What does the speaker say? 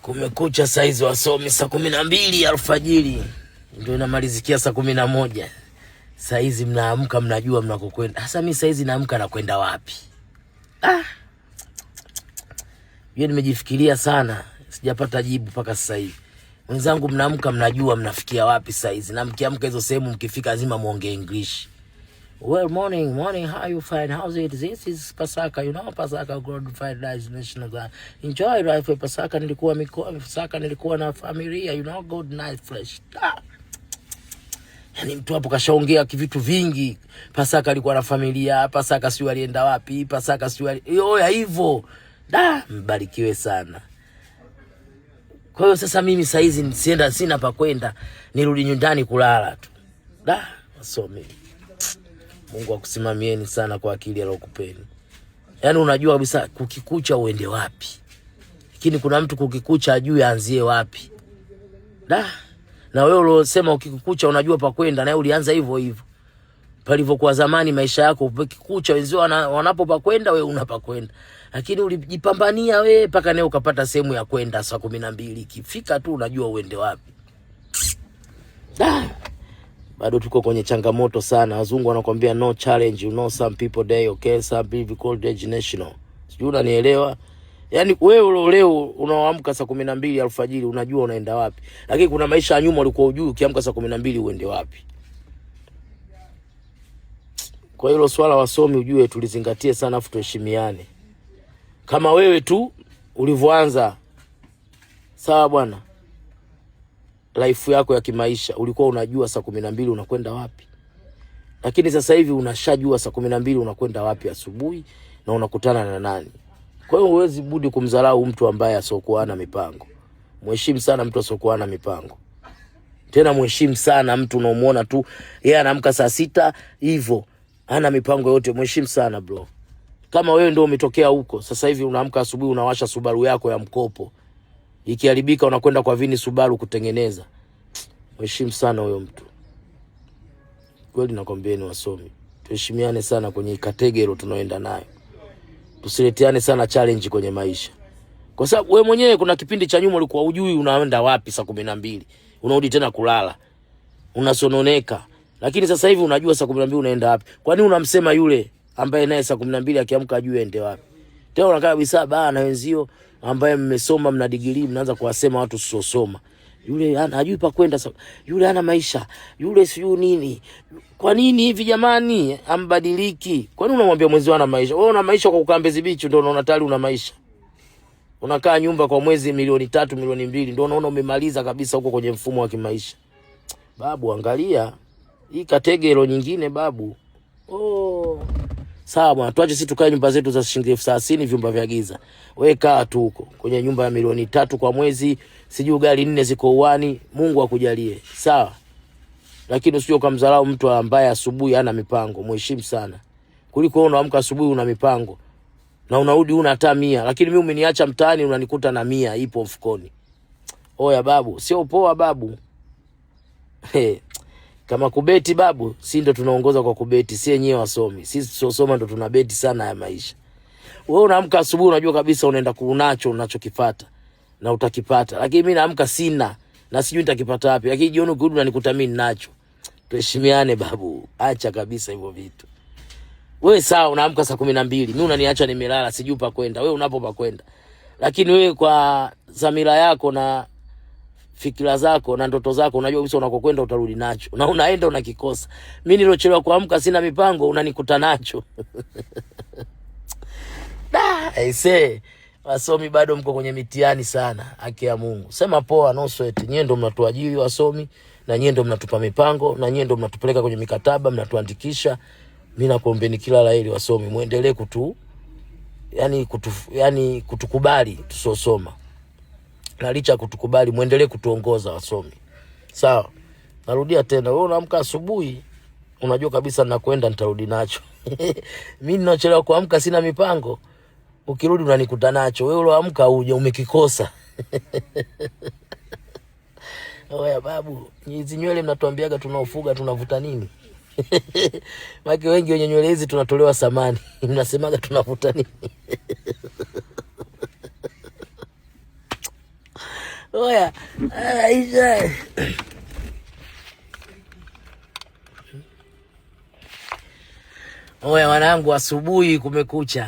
Kumekucha saizi wasomi, saa 12 alfajiri ndio inamalizikia saa 11. Saizi mnaamka mnajua mnakokwenda. Sasa mimi saizi naamka na kwenda wapi? Yeye nimejifikiria sana, sijapata jibu mpaka sasa hivi. Wenzangu mnaamka mnajua mnafikia wapi saizi? Na mkiamka hizo sehemu mkifika lazima muongee English. Well, morning, how you fine? How's it? This is Pasaka, you know, Pasaka glorified lives national God. Enjoy life Pasaka, Pasaka nilikuwa na familia, you know, good night fresh. Yani mtu hapo kashaongea vitu vingi. Pasaka alikuwa na familia, Pasaka sio alienda wapi, Pasaka sio ya hivyo. Mbarikiwe sana. Kwa hiyo sasa mimi saizi sina pa kwenda, nirudi nyumbani kulala tu. Wasomi. Mungu akusimamieni sana kwa akili aliyokupeni. Yaani unajua kabisa kukikucha uende wapi. Lakini kuna mtu kukikucha ajue aanzie wapi. Na wewe uliosema ukikucha unajua pa kwenda, na wewe ulianza hivyo hivyo. Palivyokuwa zamani maisha yako ukikucha wenzao wanapo pa kwenda, wewe unapa kwenda. Lakini ulijipambania wewe mpaka leo ukapata sehemu ya kwenda saa 12. Ikifika tu unajua uende wapi. Bado tuko kwenye changamoto sana. Wazungu wanakuambia no challenge, you know, some people day, okay, some people call day national. Sijui unanielewa? Yaani wewe leo unaoamka saa 12 alfajiri unajua unaenda wapi. Lakini kuna maisha ya nyuma ulikuwa hujui ukiamka saa 12 uende wapi. Kwa hilo swala wasomi ujue tulizingatie sana afu tuheshimiane. Kama wewe tu ulivyoanza, sawa bwana, life yako ya kimaisha ulikuwa unajua saa 12 unakwenda wapi. Lakini sasa hivi unashajua saa 12 unakwenda wapi asubuhi na unakutana na nani. Kwa hiyo huwezi budi kumdharau mtu ambaye asokuwa na mipango. Mheshimu sana mtu asokuwa na mipango. Tena mheshimu sana mtu unaomuona tu yeye anaamka saa 6 hivyo, hana mipango yote. Mheshimu sana bro. Kama wewe ndio umetokea huko, sasa hivi unaamka asubuhi unawasha Subaru yako ya mkopo. Ikiharibika unakwenda kwa Vini Subaru kutengeneza. Mheshimu sana huyo mtu. Kweli nakwambieni wasomi, tuheshimiane sana kwenye kategori tunaoenda nayo. Tusileteane sana challenge kwenye maisha. Kwa sababu wewe mwenyewe kuna kipindi cha nyuma ulikuwa hujui unaenda wapi saa 12. Unarudi tena kulala. Unasononeka. Lakini sasa hivi unajua saa 12 unaenda wapi. Kwa nini unamsema yule ambaye naye saa 12 akiamka ajue aende wapi? Tena unakaa kabisa na wenzio ambaye mmesoma mna degree mnaanza kuwasema watu sio yule hajui pa kwenda, yule hana maisha, yule siyo nini. Kwa nini hivi jamani? Ambadiliki. Kwa nini unamwambia mwenzio ana maisha? Wewe una maisha kwa kukaa Mbezi Beach ndio unaona tayari una maisha. Unakaa nyumba kwa mwezi 3 milioni 2 ndio unaona umemaliza kabisa huko kwenye mfumo wa kimaisha. Babu angalia hii kategori nyingine babu. Sawa bwana, tuache sisi tukae nyumba zetu za shilingi 30,000 vyumba vya giza. Wewe kaa tu huko kwenye nyumba ya milioni 3 kwa mwezi, sijui gari 4 ziko uani, Mungu akujalie. Sawa? Lakini usije kumdharau mtu ambaye asubuhi hana mipango. Mheshimu sana. Kuliko wewe unaamka asubuhi una mipango na unarudi una hata 100, lakini mimi umeniacha mtaani unanikuta na 100 ipo mfukoni. Oya babu, sio poa babu. Kama kubeti babu, si ndo tunaongoza kwa kubeti, si wenyewe wasomi. Sisi tusiosoma ndo tunabeti sana ya maisha. Wewe unaamka asubuhi unajua kabisa unaenda kuunacho unachokifuata na utakipata. Lakini mimi naamka sina na sijui nitakipata wapi. Lakini jioni ukirudi unanikuta mimi ninacho. Tuheshimiane babu. Acha kabisa hivyo vitu. Wewe sawa unaamka saa 12, mimi unaniacha nimelala sijui pa kwenda. Wewe unapo pa kwenda. Lakini wewe kwa dhamira yako na fikira zako na ndoto zako unajua kabisa unakokwenda utarudi nacho. Na unaenda unakikosa. Mimi nilochelewa kuamka sina mipango unanikuta nacho. Aise, wasomi bado mko kwenye mitihani sana, haki ya Mungu. Sema poa no sweat. Nyie ndio mnatuajiri wasomi na nyie ndio mnatupa mipango na nyie ndio mnatupeleka kwenye mikataba, mnatuandikisha. Mimi nakuombeeni kila laheri wasomi, muendelee kutukubali tusosoma. Na licha kutukubali muendelee kutuongoza wasomi. Sawa? Narudia tena, wewe unaamka asubuhi unajua kabisa ninakwenda nitarudi nacho. Mimi ninachelewa kuamka sina mipango. Ukirudi unanikuta nacho. Wewe uloamka uje umekikosa. Oya babu, hizi nywele mnatuambiaga tunaofuga tunavuta nini? Maki wengi wenye nywele hizi tunatolewa samani. Mnasemaga tunavuta nini? Oya. Oya wanangu, asubuhi kumekucha.